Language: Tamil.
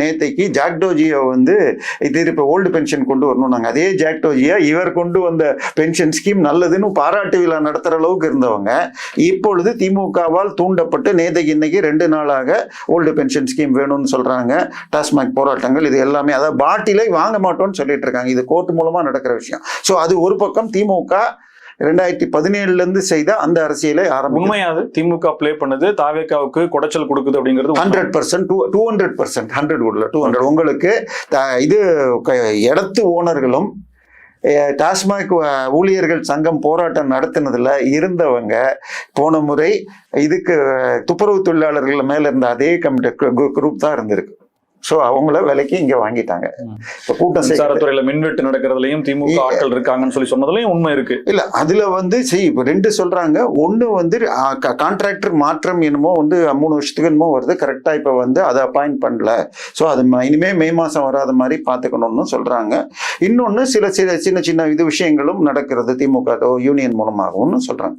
நேத்தைக்கு ஜாக்டோஜியை வந்து இது இப்போ ஓல்டு பென்ஷன் கொண்டு வரணும், நாங்கள் அதே ஜாக்டோஜியா இவர் கொண்டு வந்த பென்ஷன் ஸ்கீம் நல்லதுன்னு பாராட்டு விழா நடத்துகிற அளவுக்கு இருந்தவங்க இப்பொழுது திமுகவால் தூண்டப்பட்டு நேத்தைக்கு இன்னைக்கு 2 நாளாக ஓல்டு பென்ஷன் ஸ்கீம் வேணும்னு சொல்றாங்க. டாஸ்மாக் போராட்டங்கள் இது எல்லாமே, அதாவது பாட்டிலை வாங்க மாட்டோம்னு சொல்லிட்டு இருக்காங்க. இது கோர்ட் மூலமா நடக்கிற விஷயம். ஸோ அது ஒரு பக்கம் திமுக 2017 செய்த அந்த அரசியலை உண்மையாது திமுக பிளே பண்ணது தாவேக்காவுக்கு குடைச்சல் கொடுக்குது அப்படிங்கிறது 100%, 200%, 200 உங்களுக்கு இது இடத்து ஓனர்களும் டாஸ்மாக் ஊழியர்கள் சங்கம் போராட்டம் நடத்தினதுல இருந்தவங்க போன முறை இதுக்கு துப்புரவு தொழிலாளர்கள் மேல இருந்த அதே குரூப் தான் இருந்திருக்கு. ஸோ அவங்கள விலைக்கு இங்க வாங்கிட்டாங்க. இப்போ கூட்டம் மின்சாரத்துறையில மின்வெட்டு நடக்கிறதுலையும் திமுக ஆட்கள் இருக்காங்கன்னு சொல்லி சொன்னதுலயும் உண்மை இருக்கு. இல்ல அதுல வந்து இப்போ 2 சொல்றாங்க. ஒண்ணு வந்து கான்ட்ராக்டர் மாற்றம் என்னமோ வந்து 3 வருஷத்துக்கு என்னமோ வருது கரெக்டா. இப்ப வந்து அதை அப்பாயிண்ட் பண்ணல. ஸோ அது இனிமே மே மாசம் வராத மாதிரி பாத்துக்கணும்னு சொல்றாங்க. இன்னொன்னு சின்ன சின்ன இது விஷயங்களும் நடக்கிறது திமுக யூனியன் மூலமாகவும் சொல்றாங்க.